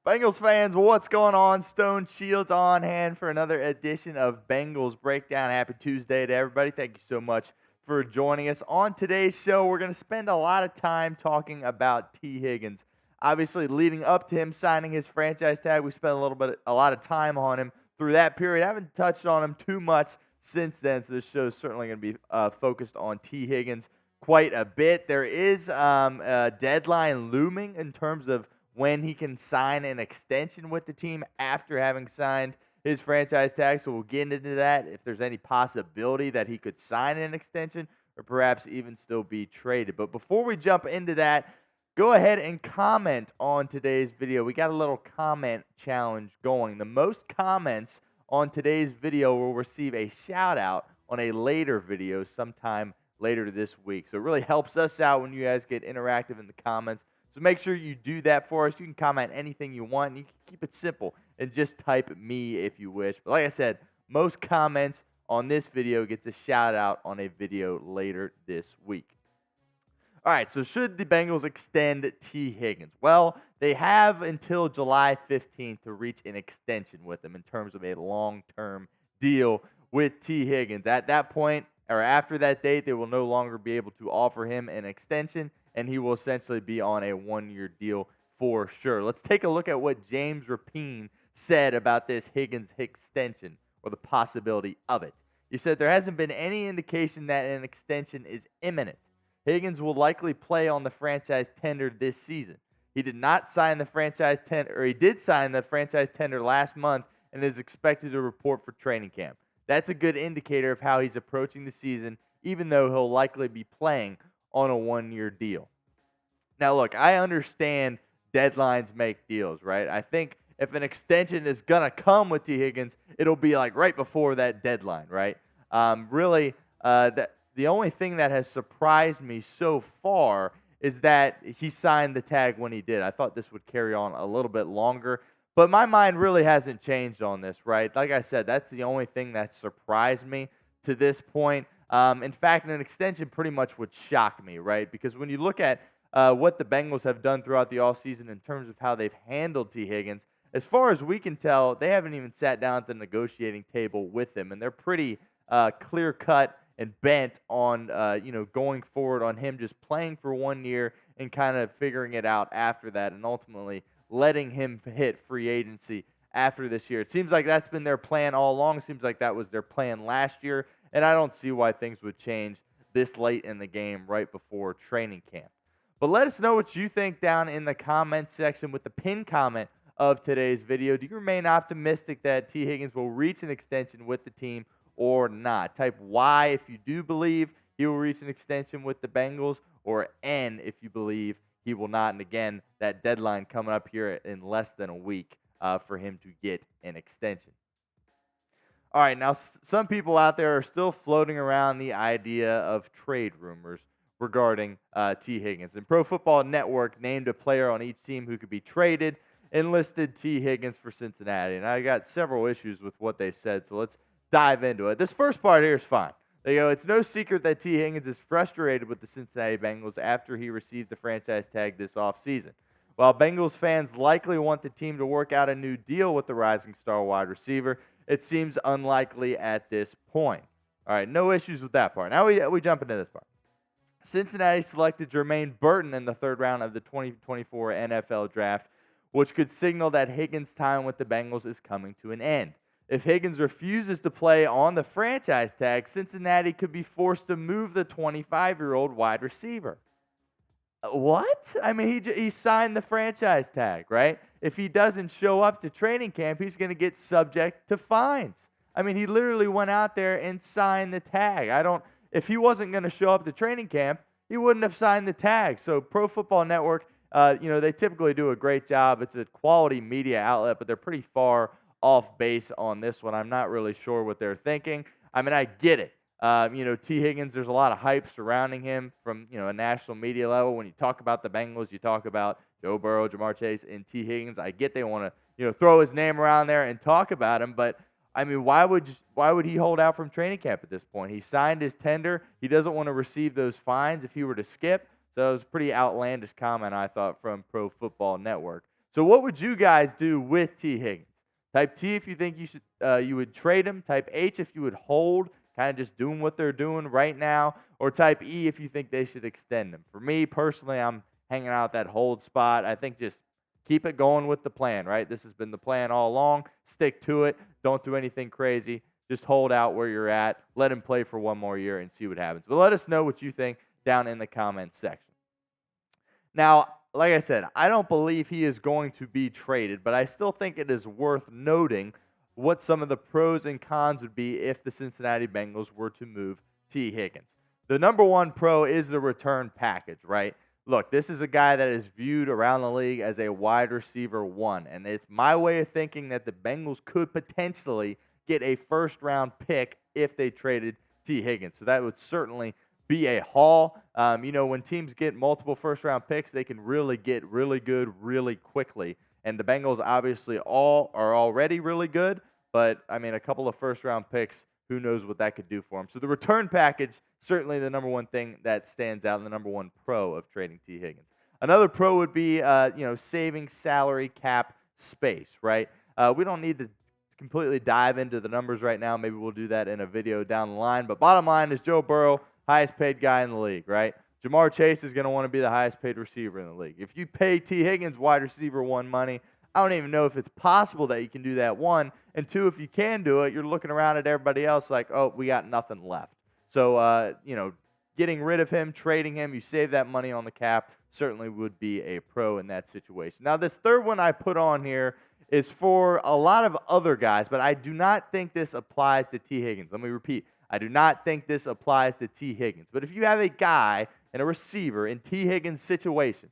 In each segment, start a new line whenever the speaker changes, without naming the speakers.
Bengals fans, what's going on? Stone Shields on hand for another edition of Bengals Breakdown. Happy Tuesday to everybody. Thank you so much for joining us. On today's show, we're going to spend a lot of time talking about Tee Higgins. Obviously, leading up to him signing his franchise tag, we spent a lot of time on him through that period. I haven't touched on him too much since then, so this show is certainly going to be focused on Tee Higgins quite a bit. There is a deadline looming in terms of when he can sign an extension with the team after having signed his franchise tag. So we'll get into that, if there's any possibility that he could sign an extension or perhaps even still be traded. But before we jump into that, go ahead and comment on today's video. We got a little comment challenge going. The most comments on today's video will receive a shout out on a later video sometime later this week. So it really helps us out when you guys get interactive in the comments. So make sure you do that for us. You can comment anything you want. And you can keep it simple and just type me if you wish. But like I said, most comments on this video gets a shout out on a video later this week. All right, so should the Bengals extend Tee Higgins? Well, they have until July 15th to reach an extension with him in terms of a long-term deal with Tee Higgins. At that point, or after that date, they will no longer be able to offer him an extension, and he will essentially be on a one-year deal for sure. Let's take a look at what James Rapien said about this Higgins extension, or the possibility of it. He said there hasn't been any indication that an extension is imminent. Higgins will likely play on the franchise tender this season. He did sign the franchise tender last month and is expected to report for training camp. That's a good indicator of how he's approaching the season, even though he'll likely be playing on a one-year deal. Now, look, I understand deadlines make deals, right? I think if an extension is going to come with Tee Higgins, it'll be like right before that deadline, right? The only thing that has surprised me so far is that he signed the tag when he did. I thought this would carry on a little bit longer, but my mind really hasn't changed on this, right? Like I said, that's the only thing that surprised me to this point. In fact, an extension pretty much would shock me, right? Because when you look at what the Bengals have done throughout the offseason in terms of how they've handled Tee Higgins, as far as we can tell, they haven't even sat down at the negotiating table with him, and they're pretty clear-cut and bent on going forward on him just playing for 1 year and kind of figuring it out after that, and ultimately letting him hit free agency after this year. It seems like that's been their plan all along. It seems like that was their plan last year, and I don't see why things would change this late in the game right before training camp. But let us know what you think down in the comments section with the pinned comment of today's video. Do you remain optimistic that Tee Higgins will reach an extension with the team or not? Type Y if you do believe he will reach an extension with the Bengals, or N if you believe he will not. And again, that deadline coming up here in less than a week for him to get an extension. All right, now some people out there are still floating around the idea of trade rumors regarding Tee Higgins. And Pro Football Network named a player on each team who could be traded and listed Tee Higgins for Cincinnati. And I got several issues with what they said, so let's dive into it. This first part here is fine. They go, it's no secret that Tee Higgins is frustrated with the Cincinnati Bengals after he received the franchise tag this offseason. While Bengals fans likely want the team to work out a new deal with the rising star wide receiver, it seems unlikely at this point. All right, no issues with that part. Now we jump into this part. Cincinnati selected Jermaine Burton in the third round of the 2024 NFL Draft, which could signal that Higgins' time with the Bengals is coming to an end. If Higgins refuses to play on the franchise tag, Cincinnati could be forced to move the 25-year-old wide receiver. What? I mean, he signed the franchise tag, right? If he doesn't show up to training camp, he's going to get subject to fines. I mean, he literally went out there and signed the tag. If he wasn't going to show up to training camp, he wouldn't have signed the tag. So Pro Football Network, they typically do a great job. It's a quality media outlet, but they're pretty far off base on this one. I'm not really sure what they're thinking. I mean, I get it. Tee Higgins, there's a lot of hype surrounding him from, a national media level. When you talk about the Bengals, you talk about Joe Burrow, Jamar Chase, and Tee Higgins. I get they want to, throw his name around there and talk about him, but I mean, why would he hold out from training camp at this point? He signed his tender. He doesn't want to receive those fines if he were to skip. So it was a pretty outlandish comment, I thought, from Pro Football Network. So what would you guys do with Tee Higgins? Type T if you think you would trade him. Type H if you would hold, kind of just doing what they're doing right now. Or type E if you think they should extend him. For me personally, I'm hanging out that hold spot. I think just keep it going with the plan, right? This has been the plan all along. Stick to it. Don't do anything crazy. Just hold out where you're at. Let him play for one more year and see what happens. But let us know what you think down in the comments section. Now, like I said, I don't believe he is going to be traded, but I still think it is worth noting what some of the pros and cons would be if the Cincinnati Bengals were to move Tee Higgins. The number one pro is the return package, right? Look, this is a guy that is viewed around the league as a wide receiver one, and it's my way of thinking that the Bengals could potentially get a first-round pick if they traded Tee Higgins. So that would certainly be a haul. When teams get multiple first-round picks, they can really get really good really quickly. And the Bengals obviously all are already really good, but, a couple of first-round picks, who knows what that could do for them. So the return package, certainly the number one thing that stands out and the number one pro of trading Tee Higgins. Another pro would be, saving salary cap space, right? We don't need to completely dive into the numbers right now. Maybe we'll do that in a video down the line. But bottom line is Joe Burrow, highest paid guy in the league, right? Jamar Chase is going to want to be the highest paid receiver in the league. If you pay Tee Higgins wide receiver one money, I don't even know if it's possible that you can do that, one. And two, if you can do it, you're looking around at everybody else like, oh, we got nothing left. So, getting rid of him, trading him, you save that money on the cap, certainly would be a pro in that situation. Now, this third one I put on here is for a lot of other guys, but I do not think this applies to Tee Higgins. Let me repeat. I do not think this applies to Tee Higgins. But if you have a guy and a receiver in Tee Higgins' situation,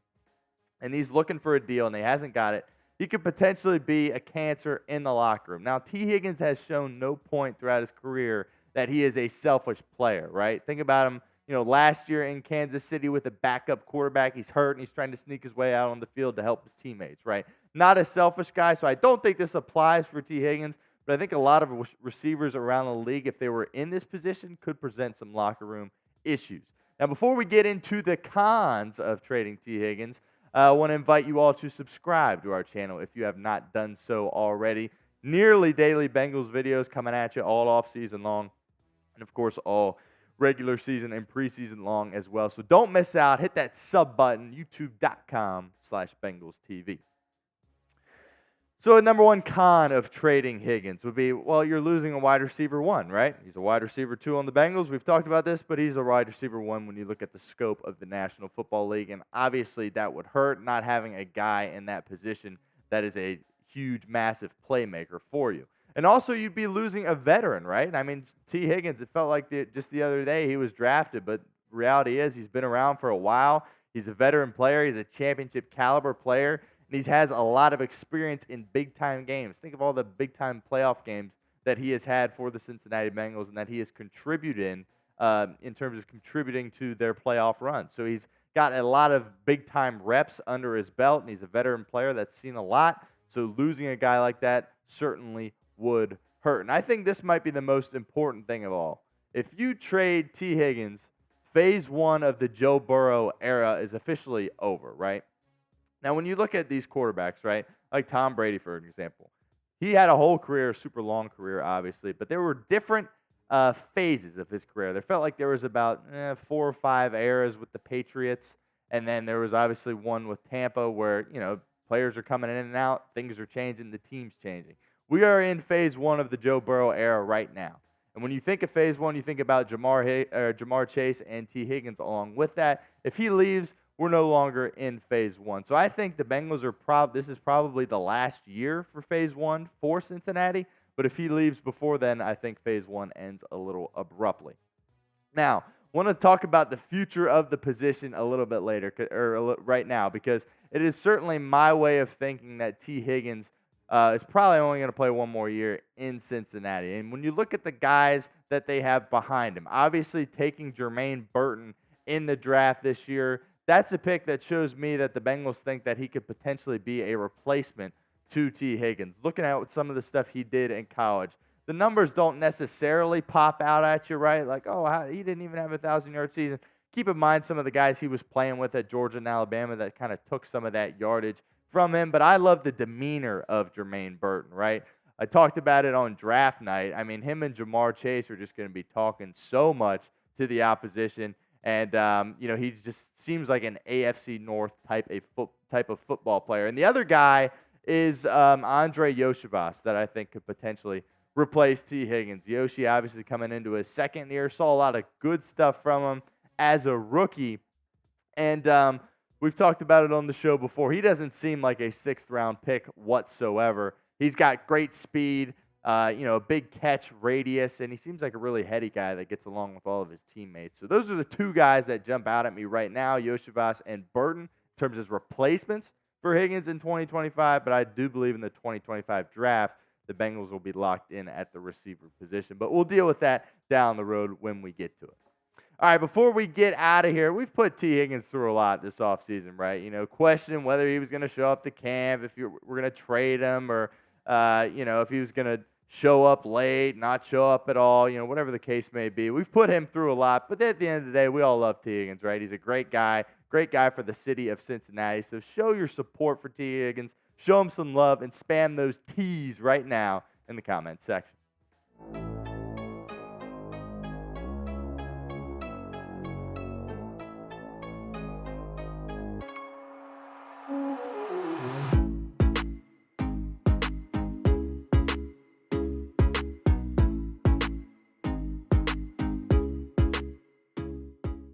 and he's looking for a deal and he hasn't got it, he could potentially be a cancer in the locker room. Now, Tee Higgins has shown no point throughout his career that he is a selfish player, right? Think about him, last year in Kansas City with a backup quarterback. He's hurt, and he's trying to sneak his way out on the field to help his teammates, right? Not a selfish guy, so I don't think this applies for Tee Higgins, but I think a lot of receivers around the league, if they were in this position, could present some locker room issues. Now, before we get into the cons of trading Tee Higgins, I want to invite you all to subscribe to our channel if you have not done so already. Nearly daily Bengals videos coming at you all off season long, and of course all regular season and preseason long as well. So don't miss out. Hit that sub button, youtube.com/BengalsTV. So a number one con of trading Higgins would be, well, you're losing a wide receiver one, right? He's a wide receiver two on the Bengals. We've talked about this, but he's a wide receiver one when you look at the scope of the National Football League. And obviously that would hurt, not having a guy in that position that is a huge, massive playmaker for you. And also you'd be losing a veteran, right? Tee Higgins, it felt like just the other day he was drafted, but reality is he's been around for a while. He's a veteran player. He's a championship caliber player. And he has a lot of experience in big-time games. Think of all the big-time playoff games that he has had for the Cincinnati Bengals and that he has contributed in terms of contributing to their playoff run. So he's got a lot of big-time reps under his belt, and he's a veteran player that's seen a lot. So losing a guy like that certainly would hurt. And I think this might be the most important thing of all. If you trade Tee Higgins, phase one of the Joe Burrow era is officially over, right? Now, when you look at these quarterbacks, right, like Tom Brady, for example, he had a whole career, a super long career, obviously, but there were different phases of his career. There felt like there was about 4 or 5 eras with the Patriots, and then there was obviously one with Tampa where, players are coming in and out, things are changing, the team's changing. We are in phase one of the Joe Burrow era right now. And when you think of phase one, you think about Jamar Chase and Tee Higgins along with that. If he leaves, we're no longer in phase one. So I think the Bengals this is probably the last year for phase one for Cincinnati. But if he leaves before then, I think phase one ends a little abruptly. Now, I want to talk about the future of the position a little bit later, or right now, because it is certainly my way of thinking that Tee Higgins is probably only going to play one more year in Cincinnati. And when you look at the guys that they have behind him, obviously taking Jermaine Burton in the draft this year, that's a pick that shows me that the Bengals think that he could potentially be a replacement to Tee Higgins. Looking at some of the stuff he did in college, the numbers don't necessarily pop out at you, right? Like, he didn't even have a 1,000-yard season. Keep in mind some of the guys he was playing with at Georgia and Alabama that kind of took some of that yardage from him, but I love the demeanor of Jermaine Burton, right? I talked about it on draft night. I mean, him and Jamar Chase are just going to be talking so much to the opposition. And, he just seems like an AFC North type of football player. And the other guy is Andre Yoshivas that I think could potentially replace Tee Higgins. Yoshi obviously coming into his second year, saw a lot of good stuff from him as a rookie. And we've talked about it on the show before. He doesn't seem like a sixth-round pick whatsoever. He's got great speed, a big catch radius, and he seems like a really heady guy that gets along with all of his teammates. So those are the two guys that jump out at me right now, Yoshivas and Burton, in terms of replacements for Higgins in 2025. But I do believe in the 2025 draft, the Bengals will be locked in at the receiver position. But we'll deal with that down the road when we get to it. All right, before we get out of here, we've put Tee Higgins through a lot this offseason, right? Questioning whether he was going to show up to camp, if we're going to trade him, or, if he was going to show up late, not show up at all, whatever the case may be. We've put him through a lot, but at the end of the day, we all love Tee Higgins, right? He's a great guy for the city of Cincinnati. So show your support for Tee Higgins, show him some love, and spam those T's right now in the comments section.